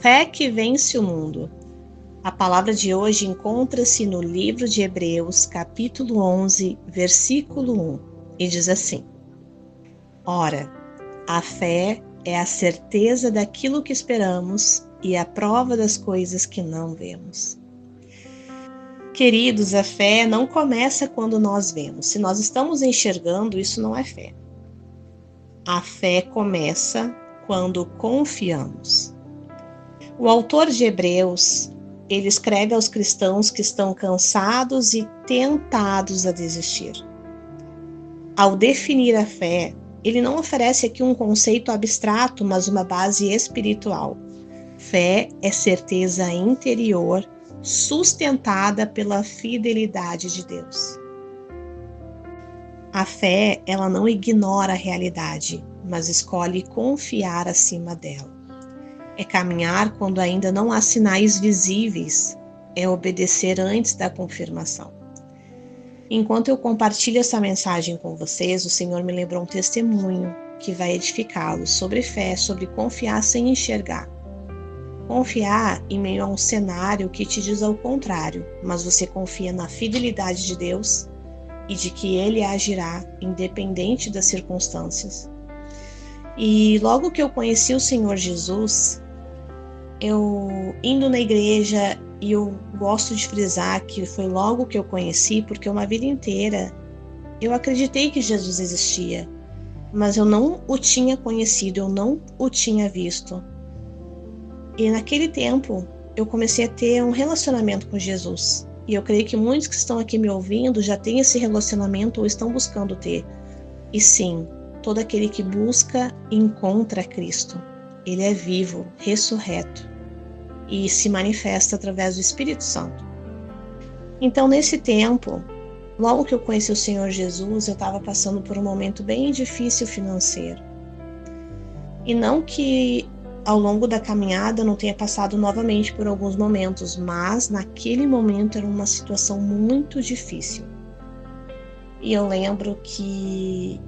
Fé que vence o mundo. A palavra de hoje encontra-se no livro de Hebreus, capítulo 11, versículo 1, e diz assim: Ora, a fé é a certeza daquilo que esperamos e a prova das coisas que não vemos. Queridos, a fé não começa quando nós vemos. Se nós estamos enxergando, isso não é fé. A fé começa quando confiamos. O autor de Hebreus, ele escreve aos cristãos que estão cansados e tentados a desistir. Ao definir a fé, ele não oferece aqui um conceito abstrato, mas uma base espiritual. Fé é certeza interior, sustentada pela fidelidade de Deus. A fé, ela não ignora a realidade, mas escolhe confiar acima dela. É caminhar quando ainda não há sinais visíveis, é obedecer antes da confirmação. Enquanto eu compartilho essa mensagem com vocês, o Senhor me lembrou um testemunho que vai edificá-los sobre fé, sobre confiar sem enxergar. Confiar em meio a um cenário que te diz ao contrário, mas você confia na fidelidade de Deus e de que Ele agirá independente das circunstâncias. E logo que eu conheci o Senhor Jesus, eu indo na igreja, e eu gosto de frisar que foi logo que eu conheci, porque uma vida inteira eu acreditei que Jesus existia, mas eu não o tinha conhecido, eu não o tinha visto. E naquele tempo eu comecei a ter um relacionamento com Jesus. E eu creio que muitos que estão aqui me ouvindo já têm esse relacionamento ou estão buscando ter. E sim, todo aquele que busca encontra Cristo. Ele é vivo, ressurreto e se manifesta através do Espírito Santo. Então, nesse tempo, logo que eu conheci o Senhor Jesus, eu estava passando por um momento bem difícil financeiro. E não que ao longo da caminhada eu não tenha passado novamente por alguns momentos, mas naquele momento era uma situação muito difícil. E eu lembro que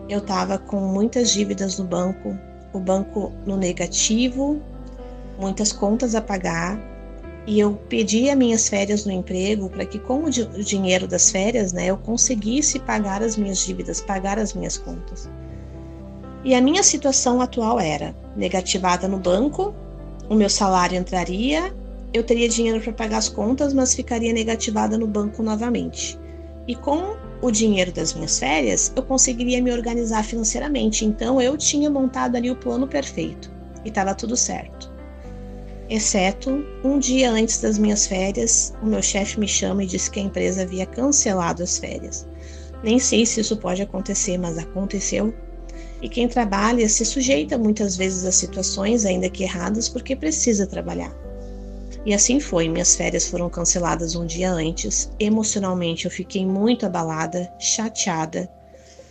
eu estava com muitas dívidas no banco, o banco no negativo, muitas contas a pagar, e eu pedi as minhas férias no emprego para que com o dinheiro das férias, eu conseguisse pagar as minhas dívidas, pagar as minhas contas. E a minha situação atual era negativada no banco, o meu salário entraria, eu teria dinheiro para pagar as contas, mas ficaria negativada no banco novamente. E com o dinheiro das minhas férias, eu conseguiria me organizar financeiramente. Então eu tinha montado ali o plano perfeito e estava tudo certo. Exceto um dia antes das minhas férias, o meu chefe me chama e disse que a empresa havia cancelado as férias. Nem sei se isso pode acontecer, mas aconteceu. E quem trabalha se sujeita muitas vezes a situações, ainda que erradas, porque precisa trabalhar. E assim foi, minhas férias foram canceladas um dia antes. Emocionalmente eu fiquei muito abalada, chateada,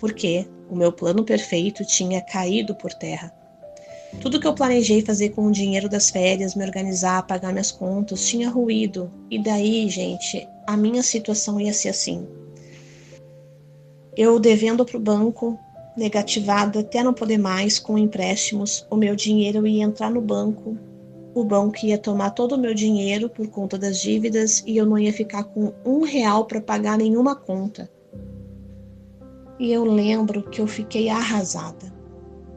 porque o meu plano perfeito tinha caído por terra. Tudo que eu planejei fazer com o dinheiro das férias, me organizar, pagar minhas contas, tinha ruído. E daí, gente, a minha situação ia ser assim. Eu devendo para o banco, negativada até não poder mais, com empréstimos, o meu dinheiro ia entrar no banco. O banco ia tomar todo o meu dinheiro por conta das dívidas e eu não ia ficar com R$1 para pagar nenhuma conta. E eu lembro que eu fiquei arrasada.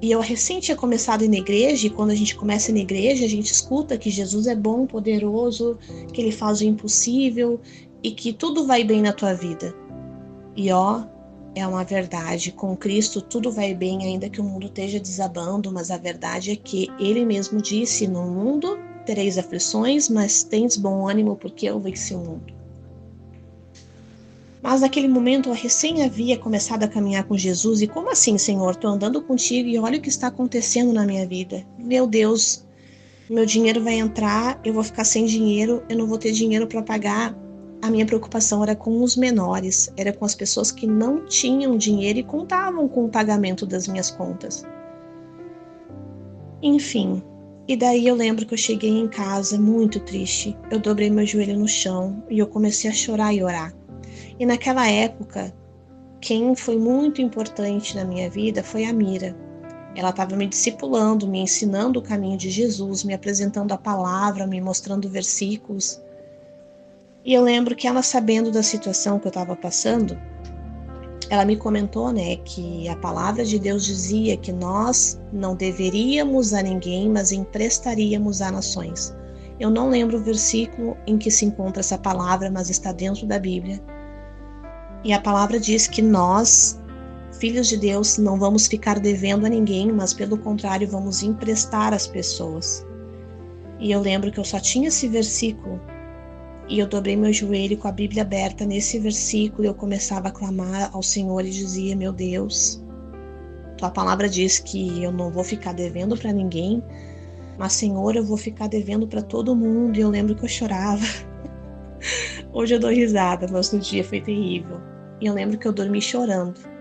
E eu recém tinha começado a ir na igreja, e quando a gente começa na igreja, a gente escuta que Jesus é bom, poderoso, que Ele faz o impossível e que tudo vai bem na tua vida. E é uma verdade, com Cristo tudo vai bem, ainda que o mundo esteja desabando, mas a verdade é que Ele mesmo disse: no mundo tereis aflições, mas tendes bom ânimo, porque eu venci o mundo. Mas naquele momento eu recém havia começado a caminhar com Jesus, e como assim, Senhor? Estou andando contigo e olha o que está acontecendo na minha vida. Meu Deus, meu dinheiro vai entrar, eu vou ficar sem dinheiro, eu não vou ter dinheiro para pagar. A minha preocupação era com os menores, era com as pessoas que não tinham dinheiro e contavam com o pagamento das minhas contas. Enfim, e daí eu lembro que eu cheguei em casa muito triste, eu dobrei meu joelho no chão e eu comecei a chorar e orar. E naquela época, quem foi muito importante na minha vida foi a Mira. Ela estava me discipulando, me ensinando o caminho de Jesus, me apresentando a palavra, me mostrando versículos. E eu lembro que ela, sabendo da situação que eu estava passando, ela me comentou, né, que a palavra de Deus dizia que nós não deveríamos a ninguém, mas emprestaríamos a nações. Eu não lembro o versículo em que se encontra essa palavra, mas está dentro da Bíblia. E a palavra diz que nós, filhos de Deus, não vamos ficar devendo a ninguém, mas pelo contrário, vamos emprestar às pessoas. E eu lembro que eu só tinha esse versículo. E eu dobrei meu joelho com a Bíblia aberta nesse versículo, e eu começava a clamar ao Senhor e dizia: meu Deus, tua palavra diz que eu não vou ficar devendo para ninguém, mas Senhor, eu vou ficar devendo para todo mundo. E eu lembro que eu chorava. Hoje eu dou risada, mas no dia foi terrível. E eu lembro que eu dormi chorando.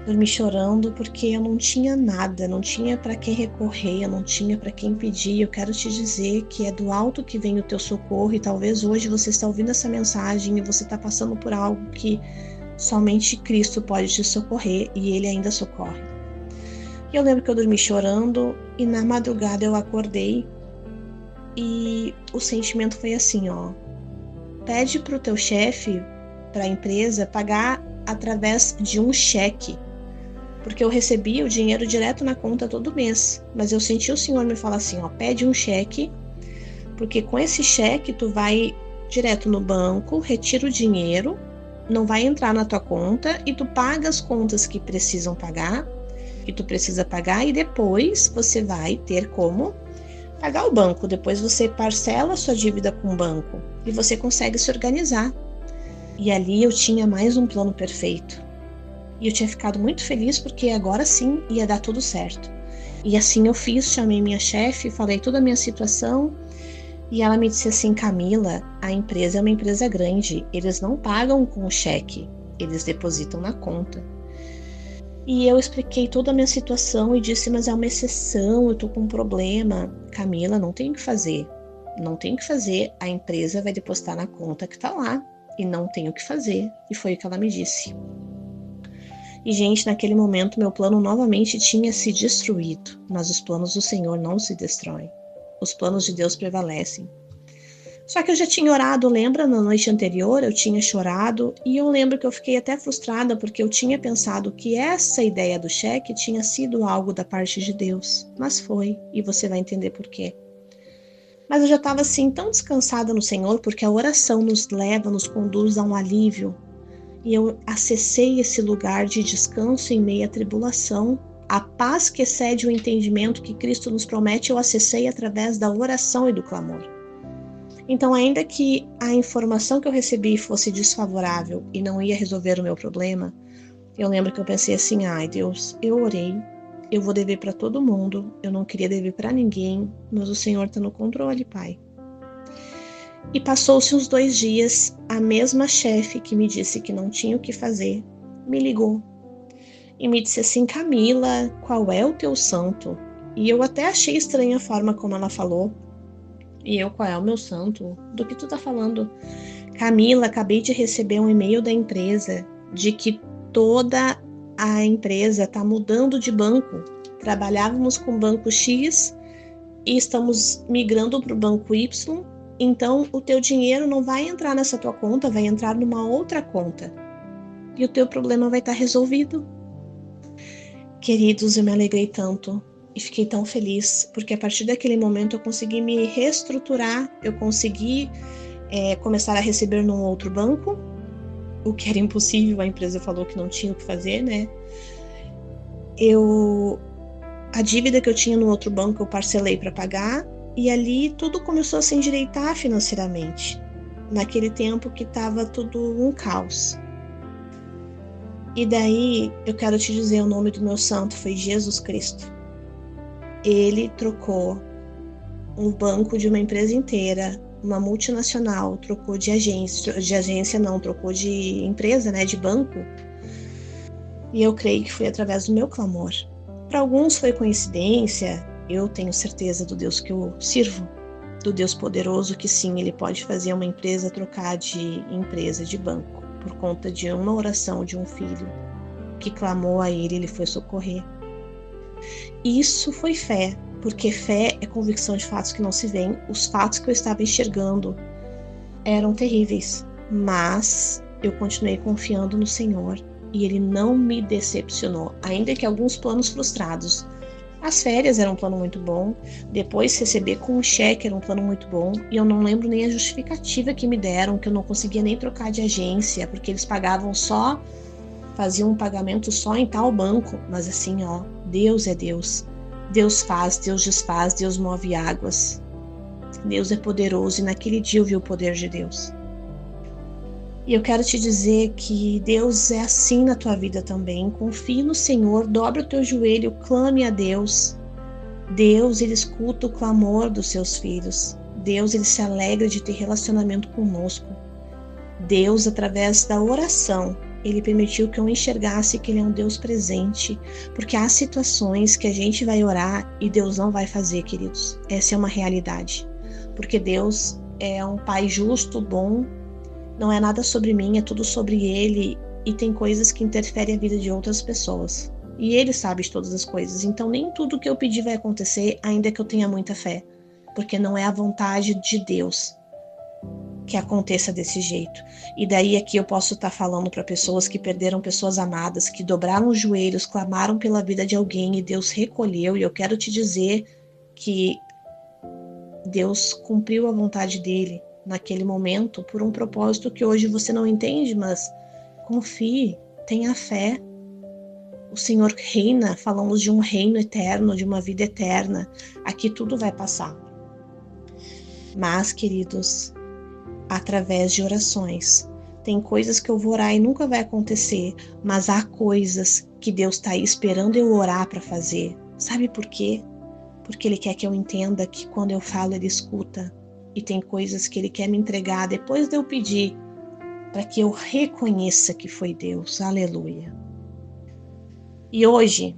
Dormi chorando porque eu não tinha nada, não tinha para quem recorrer, eu não tinha para quem pedir. Eu quero te dizer que é do alto que vem o teu socorro, e talvez hoje você está ouvindo essa mensagem e você está passando por algo que somente Cristo pode te socorrer, e Ele ainda socorre. E eu lembro que eu dormi chorando, e na madrugada eu acordei e o sentimento foi assim, ó: pede para o teu chefe, para a empresa, pagar através de um cheque. Porque eu recebia o dinheiro direto na conta todo mês. Mas eu senti o Senhor me falar assim, ó: pede um cheque, porque com esse cheque tu vai direto no banco, retira o dinheiro, não vai entrar na tua conta, e tu paga as contas que precisam pagar, que tu precisa pagar, e depois você vai ter como pagar o banco. Depois você parcela a sua dívida com o banco e você consegue se organizar. E ali eu tinha mais um plano perfeito. E eu tinha ficado muito feliz porque agora sim ia dar tudo certo. E assim eu fiz, chamei minha chefe, falei toda a minha situação, e ela me disse assim: Camila, a empresa é uma empresa grande, eles não pagam com cheque, eles depositam na conta. E eu expliquei toda a minha situação e disse: mas é uma exceção, eu tô com um problema. Camila, não tem o que fazer, não tem o que fazer, a empresa vai depositar na conta que tá lá, e não tem o que fazer. E foi o que ela me disse. E, gente, naquele momento meu plano novamente tinha se destruído, mas os planos do Senhor não se destroem. Os planos de Deus prevalecem. Só que eu já tinha orado, lembra? Na noite anterior eu tinha chorado, e eu lembro que eu fiquei até frustrada porque eu tinha pensado que essa ideia do cheque tinha sido algo da parte de Deus. Mas foi, e você vai entender por quê. Mas eu já estava assim tão descansada no Senhor, porque a oração nos leva, nos conduz a um alívio. E eu acessei esse lugar de descanso em meio à tribulação. A paz que excede o entendimento que Cristo nos promete, eu acessei através da oração e do clamor. Então, ainda que a informação que eu recebi fosse desfavorável e não ia resolver o meu problema, eu lembro que eu pensei assim: ai Deus, eu orei, eu vou dever para todo mundo, eu não queria dever para ninguém, mas o Senhor está no controle, Pai. E passou-se uns 2 dias, a mesma chefe que me disse que não tinha o que fazer, me ligou e me disse assim: Camila, qual é o teu santo? E eu até achei estranha a forma como ela falou. E eu: qual é o meu santo? Do que tu tá falando? Camila, acabei de receber um e-mail da empresa de que toda a empresa tá mudando de banco. Trabalhávamos com o banco X e estamos migrando para o banco Y. Então, o teu dinheiro não vai entrar nessa tua conta, vai entrar numa outra conta. E o teu problema vai estar resolvido. Queridos, eu me alegrei tanto e fiquei tão feliz, porque a partir daquele momento eu consegui me reestruturar, eu consegui começar a receber num outro banco, o que era impossível, a empresa falou que não tinha o que fazer, né? A dívida que eu tinha no outro banco eu parcelei para pagar, e ali tudo começou a se endireitar financeiramente, naquele tempo que estava tudo um caos. E daí eu quero te dizer, o nome do meu santo foi Jesus Cristo. Ele trocou um banco de uma empresa inteira, uma multinacional, trocou de agência não, trocou de empresa, né, de banco. E eu creio que foi através do meu clamor. Para alguns foi coincidência, eu tenho certeza do Deus que eu sirvo, do Deus poderoso, que sim, Ele pode fazer uma empresa trocar de empresa, de banco, por conta de uma oração de um filho que clamou a Ele, Ele foi socorrer. Isso foi fé, porque fé é convicção de fatos que não se veem. Os fatos que eu estava enxergando eram terríveis, mas eu continuei confiando no Senhor e Ele não me decepcionou, ainda que alguns planos frustrados. As férias eram um plano muito bom, depois receber com um cheque era um plano muito bom, e eu não lembro nem a justificativa que me deram, que eu não conseguia nem trocar de agência, porque eles pagavam só, faziam um pagamento só em tal banco, mas assim, ó, Deus é Deus. Deus faz, Deus desfaz, Deus move águas. Deus é poderoso e naquele dia eu vi o poder de Deus. E eu quero te dizer que Deus é assim na tua vida também. Confie no Senhor, dobra o teu joelho, clame a Deus. Deus, Ele escuta o clamor dos seus filhos. Deus, Ele se alegra de ter relacionamento conosco. Deus, através da oração, Ele permitiu que eu enxergasse que Ele é um Deus presente. Porque há situações que a gente vai orar e Deus não vai fazer, queridos. Essa é uma realidade. Porque Deus é um Pai justo, bom. Não é nada sobre mim, é tudo sobre Ele, e tem coisas que interferem a vida de outras pessoas. E Ele sabe de todas as coisas, então nem tudo que eu pedir vai acontecer, ainda que eu tenha muita fé, porque não é a vontade de Deus que aconteça desse jeito. E daí aqui eu posso estar falando para pessoas que perderam pessoas amadas, que dobraram os joelhos, clamaram pela vida de alguém e Deus recolheu, e eu quero te dizer que Deus cumpriu a vontade dele naquele momento, por um propósito que hoje você não entende, mas confie, tenha fé. O Senhor reina, falamos de um reino eterno, de uma vida eterna. Aqui tudo vai passar. Mas, queridos, através de orações, tem coisas que eu vou orar e nunca vai acontecer, mas há coisas que Deus está aí esperando eu orar para fazer. Sabe por quê? Porque Ele quer que eu entenda que quando eu falo, Ele escuta. E tem coisas que Ele quer me entregar depois de eu pedir, para que eu reconheça que foi Deus. Aleluia. E hoje,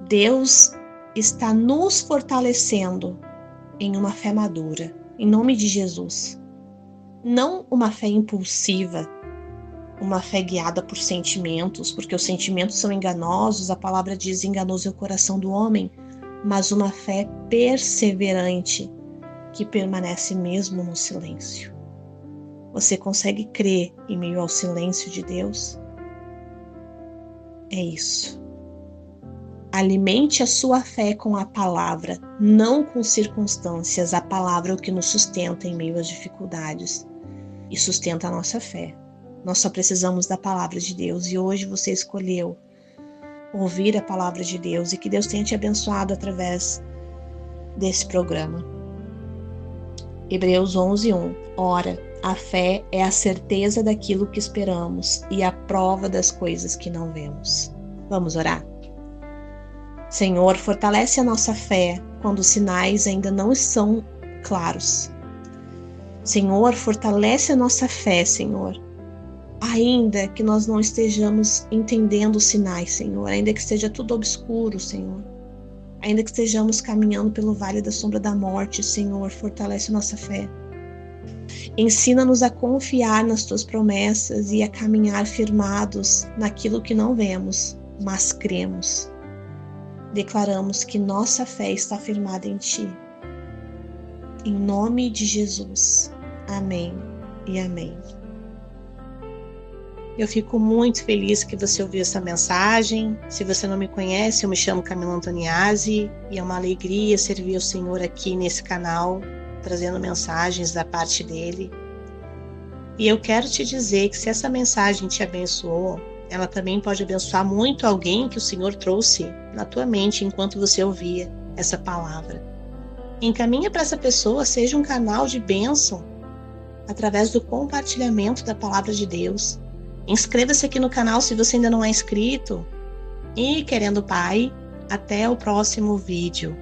Deus está nos fortalecendo em uma fé madura, em nome de Jesus. Não uma fé impulsiva, uma fé guiada por sentimentos, porque os sentimentos são enganosos, a palavra diz enganoso é o coração do homem, mas uma fé perseverante, que permanece mesmo no silêncio. Você consegue crer em meio ao silêncio de Deus? É isso. Alimente a sua fé com a palavra, não com circunstâncias. A palavra é o que nos sustenta em meio às dificuldades e sustenta a nossa fé. Nós só precisamos da palavra de Deus e hoje você escolheu ouvir a palavra de Deus e que Deus tenha te abençoado através desse programa. Hebreus 11:1. Ora, a fé é a certeza daquilo que esperamos e a prova das coisas que não vemos. Vamos orar? Senhor, fortalece a nossa fé quando os sinais ainda não são claros. Senhor, fortalece a nossa fé, Senhor. Ainda que nós não estejamos entendendo os sinais, Senhor, ainda que esteja tudo obscuro, Senhor. Ainda que estejamos caminhando pelo vale da sombra da morte, Senhor, fortalece nossa fé. Ensina-nos a confiar nas Tuas promessas e a caminhar firmados naquilo que não vemos, mas cremos. Declaramos que nossa fé está firmada em Ti. Em nome de Jesus. Amém e amém. Eu fico muito feliz que você ouviu essa mensagem. Se você não me conhece, eu me chamo Camila Antoniazzi e é uma alegria servir ao Senhor aqui nesse canal, trazendo mensagens da parte dele. E eu quero te dizer que se essa mensagem te abençoou, ela também pode abençoar muito alguém que o Senhor trouxe na tua mente enquanto você ouvia essa palavra. Encaminha para essa pessoa, seja um canal de bênção através do compartilhamento da palavra de Deus. Inscreva-se aqui no canal se você ainda não é inscrito. E, querendo o Pai, até o próximo vídeo.